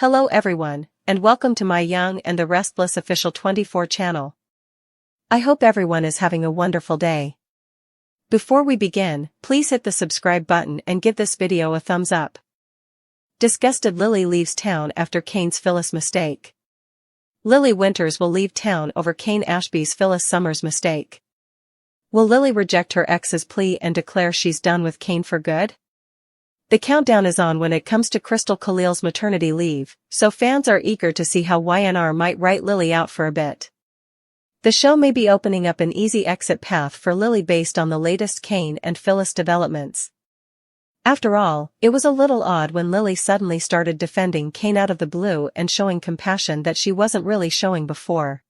Hello everyone, and welcome to my Young and the Restless official 24 channel. I hope everyone is having a wonderful day. Before we begin, please hit the subscribe button and give this video a thumbs up. Disgusted Lily leaves town after Kane's Phyllis mistake. Lily Winters will leave town over Kane Ashby's Phyllis Summers mistake. Will Lily reject her ex's plea and declare she's done with Kane for good? The countdown is on when it comes to Crystal Khalil's maternity leave, so fans are eager to see how YNR might write Lily out for a bit. The show may be opening up an easy exit path for Lily based on the latest Kane and Phyllis developments. After all, it was a little odd when Lily suddenly started defending Kane out of the blue and showing compassion that she wasn't really showing before.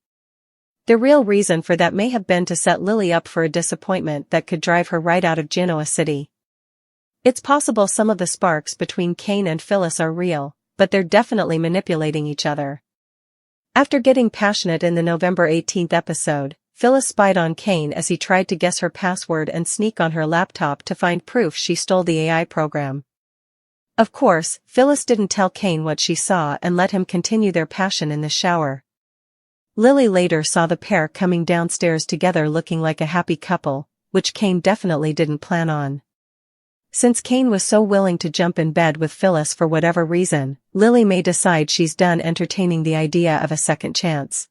The real reason for that may have been to set Lily up for a disappointment that could drive her right out of Genoa City. It's possible some of the sparks between Kane and Phyllis are real, but they're definitely manipulating each other. After getting passionate in the November 18th episode, Phyllis spied on Kane as he tried to guess her password and sneak on her laptop to find proof she stole the AI program. Of course, Phyllis didn't tell Kane what she saw and let him continue their passion in the shower. Lily later saw the pair coming downstairs together looking like a happy couple, which Kane definitely didn't plan on. Since Kane was so willing to jump in bed with Phyllis for whatever reason, Lily may decide she's done entertaining the idea of a second chance.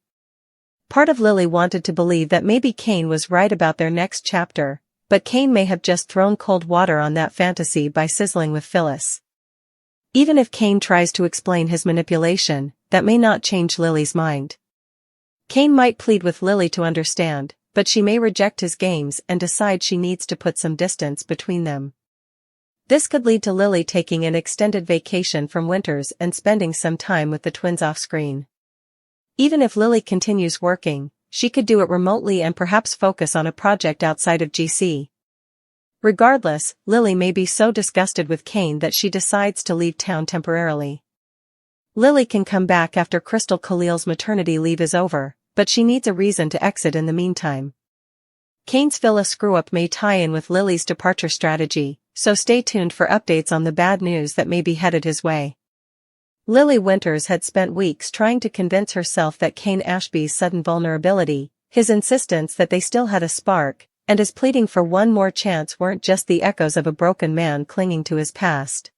Part of Lily wanted to believe that maybe Kane was right about their next chapter, but Kane may have just thrown cold water on that fantasy by sizzling with Phyllis. Even if Kane tries to explain his manipulation, that may not change Lily's mind. Kane might plead with Lily to understand, but she may reject his games and decide she needs to put some distance between them. This could lead to Lily taking an extended vacation from Winters and spending some time with the twins off-screen. Even if Lily continues working, she could do it remotely and perhaps focus on a project outside of GC. Regardless, Lily may be so disgusted with Kane that she decides to leave town temporarily. Lily can come back after Crystal Khalil's maternity leave is over, but she needs a reason to exit in the meantime. Kane's Phyllis screw-up may tie in with Lily's departure strategy, so stay tuned for updates on the bad news that may be headed his way. Lily Winters had spent weeks trying to convince herself that Kane Ashby's sudden vulnerability, his insistence that they still had a spark, and his pleading for one more chance weren't just the echoes of a broken man clinging to his past.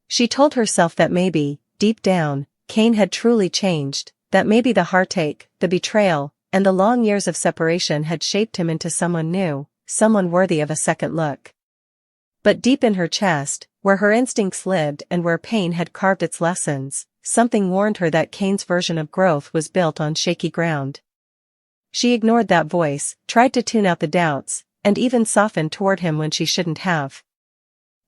She told herself that maybe, deep down, Kane had truly changed, that maybe the heartache, the betrayal, and the long years of separation had shaped him into someone new, someone worthy of a second look. But deep in her chest, where her instincts lived and where pain had carved its lessons, something warned her that Kane's version of growth was built on shaky ground. She ignored that voice, tried to tune out the doubts, and even softened toward him when she shouldn't have.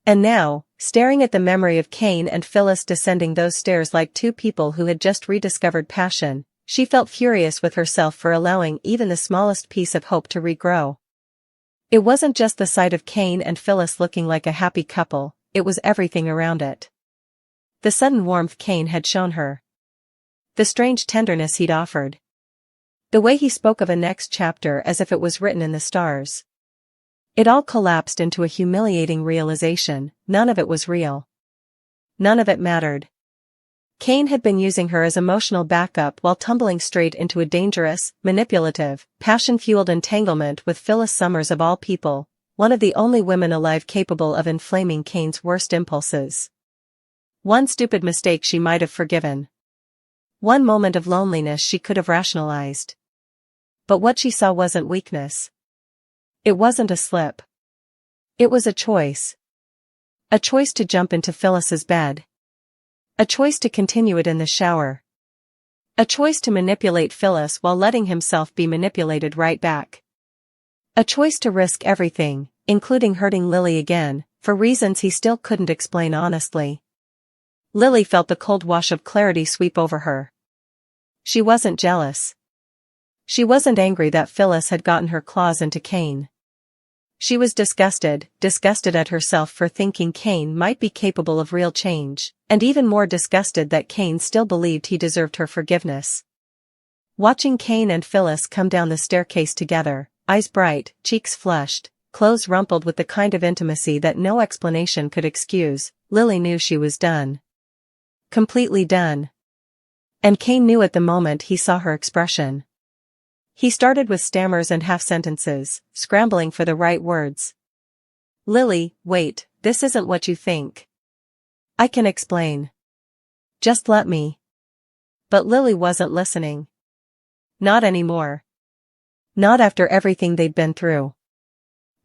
And now, staring at the memory of Kane and Phyllis descending those stairs like two people who had just rediscovered passion, she felt furious with herself for allowing even the smallest piece of hope to regrow. It wasn't just the sight of Kane and Phyllis looking like a happy couple, it was everything around it. The sudden warmth Kane had shown her. The strange tenderness he'd offered. The way he spoke of a next chapter as if it was written in the stars. It all collapsed into a humiliating realization, none of it was real. None of it mattered. Kane had been using her as emotional backup while tumbling straight into a dangerous, manipulative, passion-fueled entanglement with Phyllis Summers of all people, one of the only women alive capable of inflaming Kane's worst impulses. One stupid mistake she might have forgiven. One moment of loneliness she could have rationalized. But what she saw wasn't weakness. It wasn't a slip. It was a choice. A choice to jump into Phyllis's bed. A choice to continue it in the shower. A choice to manipulate Phyllis while letting himself be manipulated right back. A choice to risk everything, including hurting Lily again, for reasons he still couldn't explain honestly. Lily felt the cold wash of clarity sweep over her. She wasn't jealous. She wasn't angry that Phyllis had gotten her claws into Kane. She was disgusted at herself for thinking Kane might be capable of real change, and even more disgusted that Kane still believed he deserved her forgiveness. Watching Kane and Phyllis come down the staircase together, eyes bright, cheeks flushed, clothes rumpled with the kind of intimacy that no explanation could excuse, Lily knew she was done. Completely done. And Kane knew at the moment he saw her expression. He started with stammers and half-sentences, scrambling for the right words. Lily, wait, this isn't what you think. I can explain. Just let me. But Lily wasn't listening. Not anymore. Not after everything they'd been through.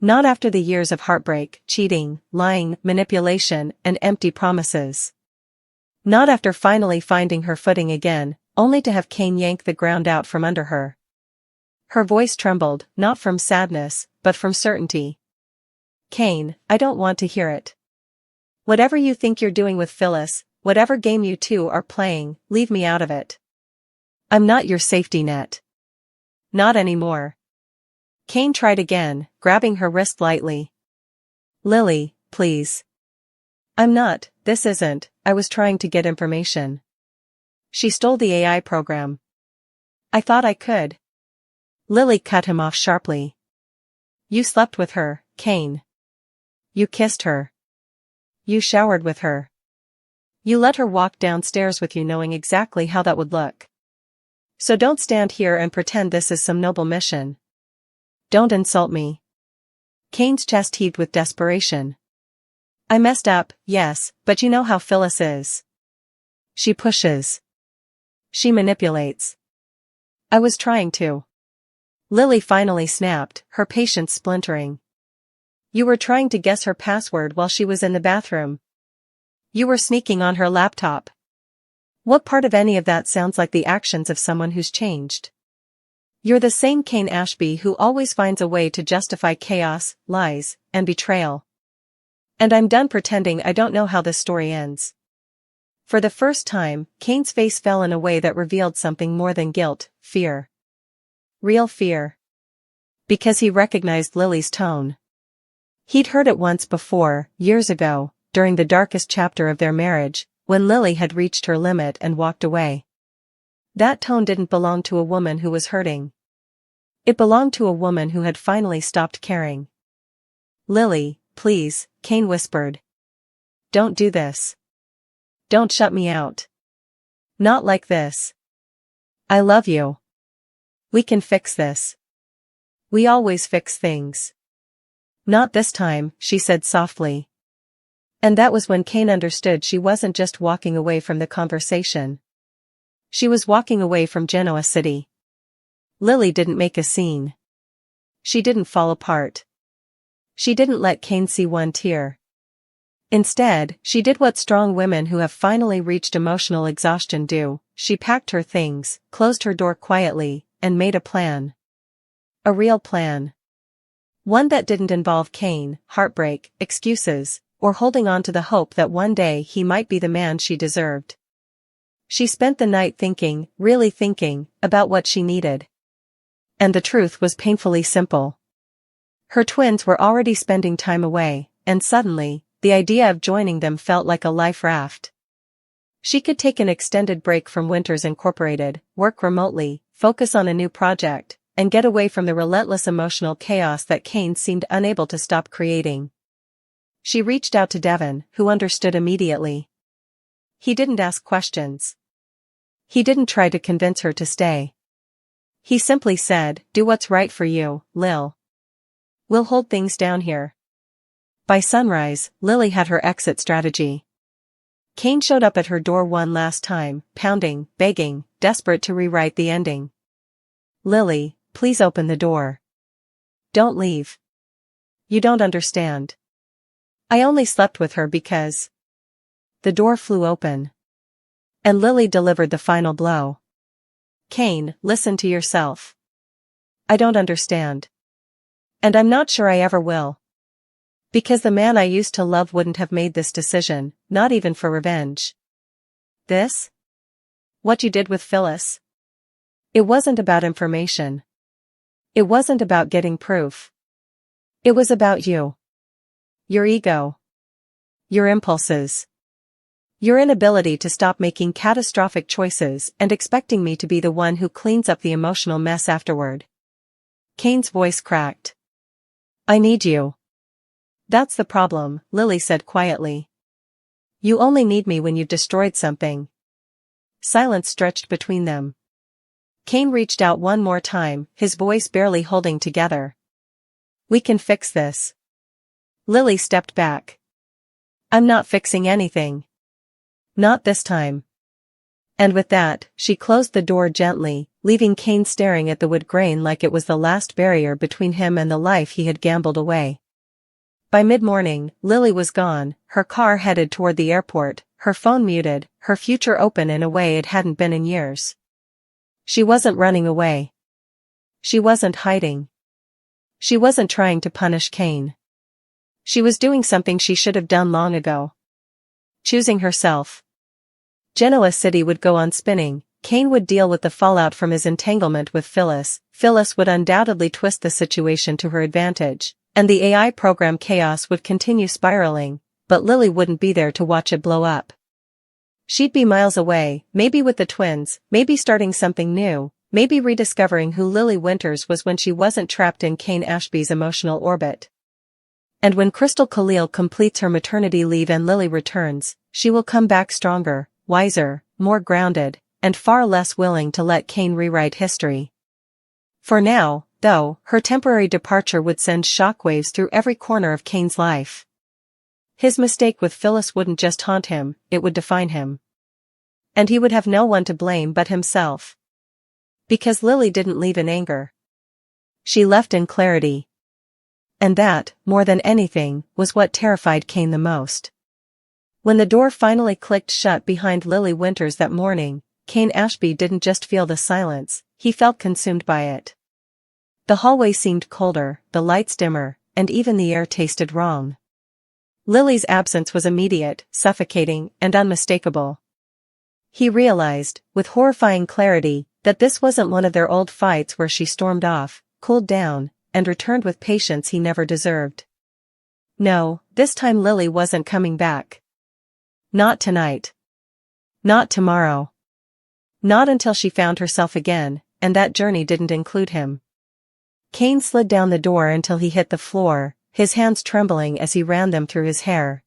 Not after the years of heartbreak, cheating, lying, manipulation, and empty promises. Not after finally finding her footing again, only to have Kane yank the ground out from under her. Her voice trembled, not from sadness, but from certainty. Kane, I don't want to hear it. Whatever you think you're doing with Phyllis, whatever game you two are playing, leave me out of it. I'm not your safety net. Not anymore. Kane tried again, grabbing her wrist lightly. Lily, please. I'm not, this isn't, I was trying to get information. She stole the AI program. I thought I could. Lily cut him off sharply. You slept with her, Kane. You kissed her. You showered with her. You let her walk downstairs with you knowing exactly how that would look. So don't stand here and pretend this is some noble mission. Don't insult me. Kane's chest heaved with desperation. I messed up, yes, but you know how Phyllis is. She pushes. She manipulates. I was trying to. Lily finally snapped, her patience splintering. You were trying to guess her password while she was in the bathroom. You were sneaking on her laptop. What part of any of that sounds like the actions of someone who's changed? You're the same Kane Ashby who always finds a way to justify chaos, lies, and betrayal. And I'm done pretending I don't know how this story ends. For the first time, Kane's face fell in a way that revealed something more than guilt, fear. Real fear. Because he recognized Lily's tone. He'd heard it once before, years ago, during the darkest chapter of their marriage, when Lily had reached her limit and walked away. That tone didn't belong to a woman who was hurting. It belonged to a woman who had finally stopped caring. Lily, please, Kane whispered. Don't do this. Don't shut me out. Not like this. I love you. We can fix this. We always fix things. Not this time, she said softly. And that was when Kane understood she wasn't just walking away from the conversation. She was walking away from Genoa City. Lily didn't make a scene. She didn't fall apart. She didn't let Kane see one tear. Instead, she did what strong women who have finally reached emotional exhaustion do. She packed her things, closed her door quietly, and made a plan. A real plan. One that didn't involve Kane, heartbreak, excuses, or holding on to the hope that one day he might be the man she deserved. She spent the night thinking, really thinking, about what she needed. And the truth was painfully simple. Her twins were already spending time away, and suddenly, the idea of joining them felt like a life raft. She could take an extended break from Winters Incorporated, work remotely, focus on a new project, and get away from the relentless emotional chaos that Kane seemed unable to stop creating. She reached out to Devon, who understood immediately. He didn't ask questions. He didn't try to convince her to stay. He simply said, do what's right for you, Lil. We'll hold things down here. By sunrise, Lily had her exit strategy. Kane showed up at her door one last time, pounding, begging, desperate to rewrite the ending. Lily, please open the door. Don't leave. You don't understand. I only slept with her because... The door flew open. And Lily delivered the final blow. Kane, listen to yourself. I don't understand. And I'm not sure I ever will. Because the man I used to love wouldn't have made this decision, not even for revenge. This? What you did with Phyllis? It wasn't about information. It wasn't about getting proof. It was about you. Your ego. Your impulses. Your inability to stop making catastrophic choices and expecting me to be the one who cleans up the emotional mess afterward. Kane's voice cracked. I need you. That's the problem, Lily said quietly. You only need me when you've destroyed something. Silence stretched between them. Kane reached out one more time, his voice barely holding together. We can fix this. Lily stepped back. I'm not fixing anything. Not this time. And with that, she closed the door gently, leaving Kane staring at the wood grain like it was the last barrier between him and the life he had gambled away. By mid-morning, Lily was gone, her car headed toward the airport, her phone muted, her future open in a way it hadn't been in years. She wasn't running away. She wasn't hiding. She wasn't trying to punish Kane. She was doing something she should have done long ago. Choosing herself. Genoa City would go on spinning, Kane would deal with the fallout from his entanglement with Phyllis, Phyllis would undoubtedly twist the situation to her advantage, and the AI program chaos would continue spiraling, but Lily wouldn't be there to watch it blow up. She'd be miles away, maybe with the twins, maybe starting something new, maybe rediscovering who Lily Winters was when she wasn't trapped in Kane Ashby's emotional orbit. And when Crystal Khalil completes her maternity leave and Lily returns, she will come back stronger, wiser, more grounded, and far less willing to let Kane rewrite history. For now, though, her temporary departure would send shockwaves through every corner of Kane's life. His mistake with Phyllis wouldn't just haunt him, it would define him. And he would have no one to blame but himself. Because Lily didn't leave in anger. She left in clarity. And that, more than anything, was what terrified Kane the most. When the door finally clicked shut behind Lily Winters that morning, Kane Ashby didn't just feel the silence, he felt consumed by it. The hallway seemed colder, the lights dimmer, and even the air tasted wrong. Lily's absence was immediate, suffocating, and unmistakable. He realized, with horrifying clarity, that this wasn't one of their old fights where she stormed off, cooled down, and returned with patience he never deserved. No, this time Lily wasn't coming back. Not tonight. Not tomorrow. Not until she found herself again, and that journey didn't include him. Kane slid down the door until he hit the floor, his hands trembling as he ran them through his hair.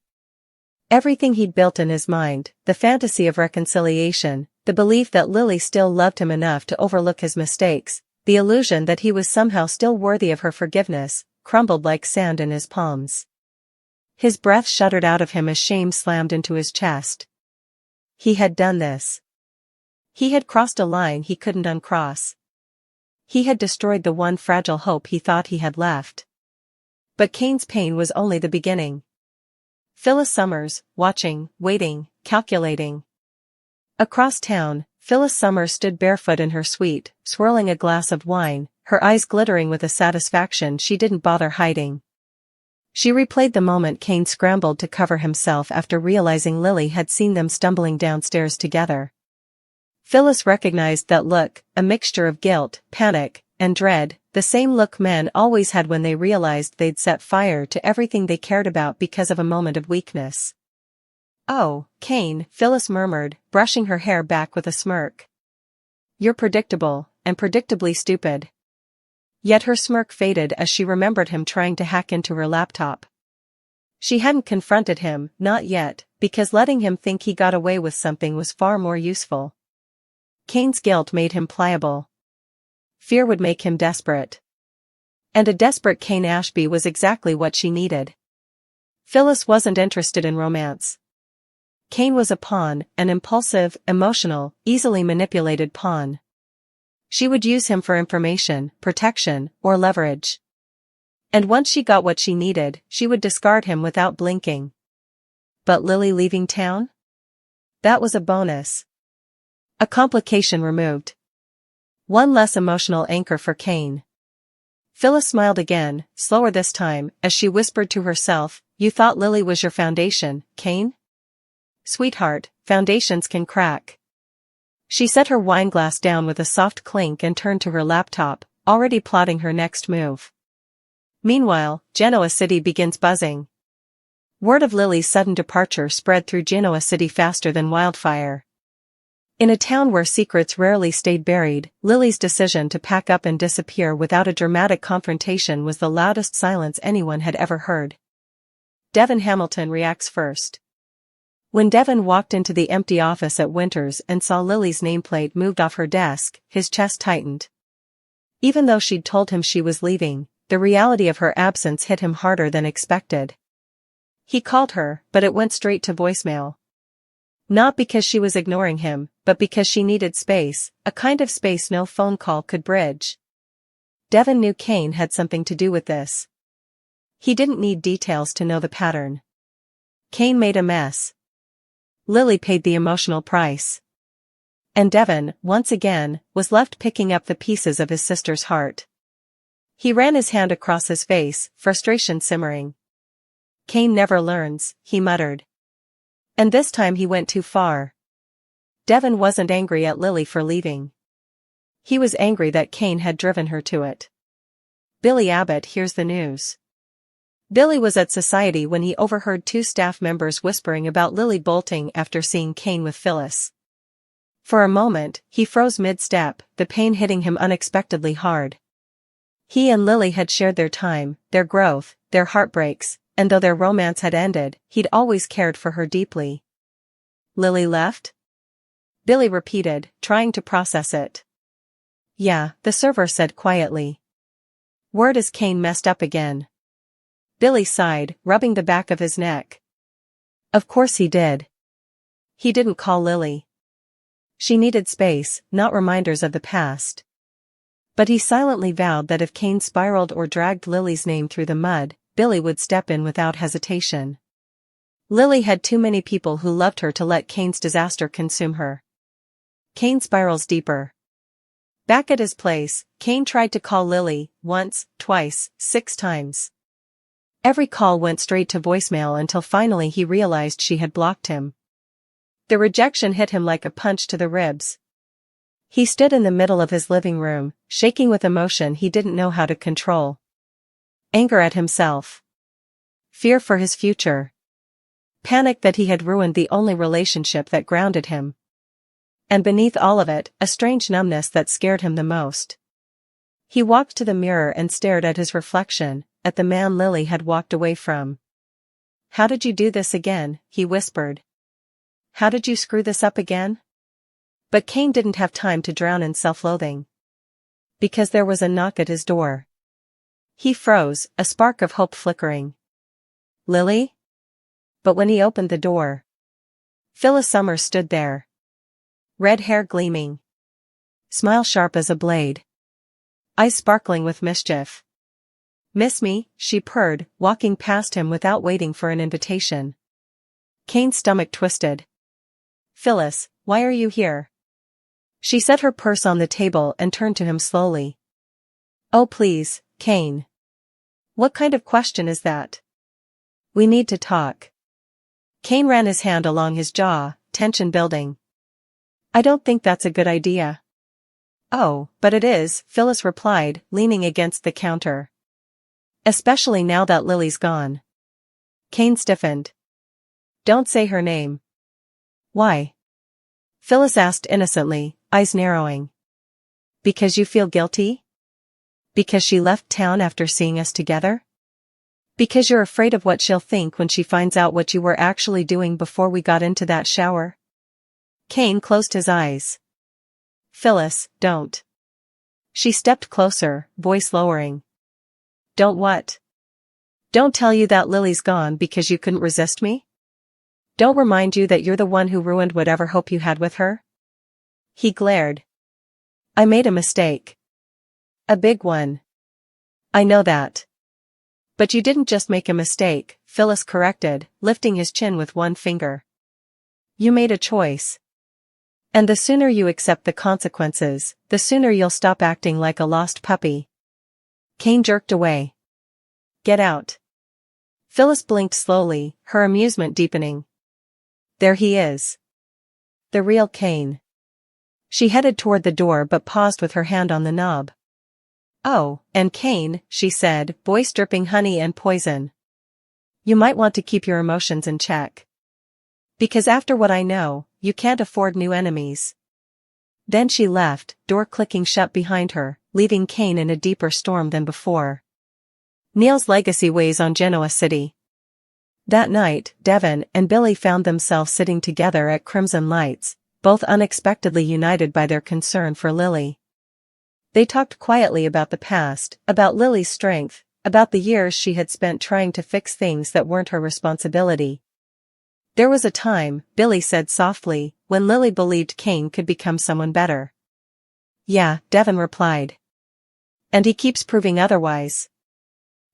Everything he'd built in his mind, the fantasy of reconciliation, the belief that Lily still loved him enough to overlook his mistakes, the illusion that he was somehow still worthy of her forgiveness, crumbled like sand in his palms. His breath shuddered out of him as shame slammed into his chest. He had done this. He had crossed a line he couldn't uncross. He had destroyed the one fragile hope he thought he had left. But Kane's pain was only the beginning. Phyllis Summers, watching, waiting, calculating. Across town, Phyllis Summers stood barefoot in her suite, swirling a glass of wine, her eyes glittering with a satisfaction she didn't bother hiding. She replayed the moment Kane scrambled to cover himself after realizing Lily had seen them stumbling downstairs together. Phyllis recognized that look, a mixture of guilt, panic, and dread, the same look men always had when they realized they'd set fire to everything they cared about because of a moment of weakness. "Oh, Kane," Phyllis murmured, brushing her hair back with a smirk. "You're predictable, and predictably stupid." Yet her smirk faded as she remembered him trying to hack into her laptop. She hadn't confronted him, not yet, because letting him think he got away with something was far more useful. Kane's guilt made him pliable. Fear would make him desperate. And a desperate Kane Ashby was exactly what she needed. Phyllis wasn't interested in romance. Kane was a pawn, an impulsive, emotional, easily manipulated pawn. She would use him for information, protection, or leverage. And once she got what she needed, she would discard him without blinking. But Lily leaving town? That was a bonus. A complication removed. One less emotional anchor for Kane. Phyllis smiled again, slower this time, as she whispered to herself, "You thought Lily was your foundation, Kane? Sweetheart, foundations can crack." She set her wineglass down with a soft clink and turned to her laptop, already plotting her next move. Meanwhile, Genoa City begins buzzing. Word of Lily's sudden departure spread through Genoa City faster than wildfire. In a town where secrets rarely stayed buried, Lily's decision to pack up and disappear without a dramatic confrontation was the loudest silence anyone had ever heard. Devin Hamilton reacts first. When Devon walked into the empty office at Winters and saw Lily's nameplate moved off her desk, his chest tightened. Even though she'd told him she was leaving, the reality of her absence hit him harder than expected. He called her, but it went straight to voicemail. Not because she was ignoring him, but because she needed space, a kind of space no phone call could bridge. Devon knew Kane had something to do with this. He didn't need details to know the pattern. Kane made a mess. Lily paid the emotional price. And Devon, once again, was left picking up the pieces of his sister's heart. He ran his hand across his face, frustration simmering. Kane never learns, he muttered. And this time he went too far. Devon wasn't angry at Lily for leaving. He was angry that Kane had driven her to it. Billy Abbott hears the news. Billy was at society when he overheard two staff members whispering about Lily bolting after seeing Kane with Phyllis. For a moment, he froze mid-step, the pain hitting him unexpectedly hard. He and Lily had shared their time, their growth, their heartbreaks, and though their romance had ended, he'd always cared for her deeply. Lily left? Billy repeated, trying to process it. Yeah, the server said quietly. Word is Kane messed up again. Billy sighed, rubbing the back of his neck. Of course he did. He didn't call Lily. She needed space, not reminders of the past. But he silently vowed that if Kane spiraled or dragged Lily's name through the mud, Billy would step in without hesitation. Lily had too many people who loved her to let Kane's disaster consume her. Kane spirals deeper. Back at his place, Kane tried to call Lily, once, twice, 6 times. Every call went straight to voicemail until finally he realized she had blocked him. The rejection hit him like a punch to the ribs. He stood in the middle of his living room, shaking with emotion he didn't know how to control. Anger at himself. Fear for his future. Panic that he had ruined the only relationship that grounded him. And beneath all of it, a strange numbness that scared him the most. He walked to the mirror and stared at his reflection, at the man Lily had walked away from. How did you do this again? He whispered. How did you screw this up again? But Kane didn't have time to drown in self-loathing. Because there was a knock at his door. He froze, a spark of hope flickering. Lily? But when he opened the door, Phyllis Summers stood there. Red hair gleaming. Smile sharp as a blade. Eyes sparkling with mischief. Miss me, she purred, walking past him without waiting for an invitation. Kane's stomach twisted. Phyllis, why are you here? She set her purse on the table and turned to him slowly. Oh please, Kane. What kind of question is that? We need to talk. Kane ran his hand along his jaw, tension building. I don't think that's a good idea. Oh, but it is, Phyllis replied, leaning against the counter. Especially now that Lily's gone. Kane stiffened. Don't say her name. Why? Phyllis asked innocently, eyes narrowing. Because you feel guilty? Because she left town after seeing us together? Because you're afraid of what she'll think when she finds out what you were actually doing before we got into that shower? Kane closed his eyes. Phyllis, don't. She stepped closer, voice lowering. Don't what? Don't tell you that Lily's gone because you couldn't resist me? Don't remind you that you're the one who ruined whatever hope you had with her? He glared. I made a mistake. A big one. I know that. But you didn't just make a mistake, Phyllis corrected, lifting his chin with one finger. You made a choice. And the sooner you accept the consequences, the sooner you'll stop acting like a lost puppy. Kane jerked away. Get out. Phyllis blinked slowly, her amusement deepening. There he is. The real Kane. She headed toward the door but paused with her hand on the knob. Oh, and Kane, she said, voice dripping honey and poison. You might want to keep your emotions in check. Because after what I know, you can't afford new enemies. Then she left, door clicking shut behind her, leaving Kane in a deeper storm than before. Neil's legacy weighs on Genoa City. That night, Devon and Billy found themselves sitting together at Crimson Lights, both unexpectedly united by their concern for Lily. They talked quietly about the past, about Lily's strength, about the years she had spent trying to fix things that weren't her responsibility. "There was a time," Billy said softly, "when Lily believed Kane could become someone better." "Yeah," Devon replied. "And he keeps proving otherwise."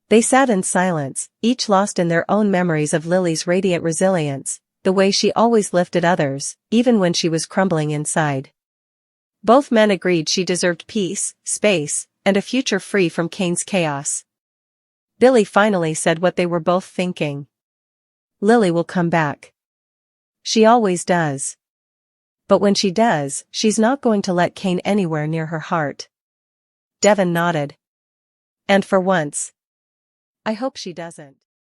They sat in silence, each lost in their own memories of Lily's radiant resilience, the way she always lifted others, even when she was crumbling inside. Both men agreed she deserved peace, space, and a future free from Kane's chaos. Billy finally said what they were both thinking. "Lily will come back. She always does. But when she does, she's not going to let Kane anywhere near her heart." Devon nodded. "And for once, I hope she doesn't."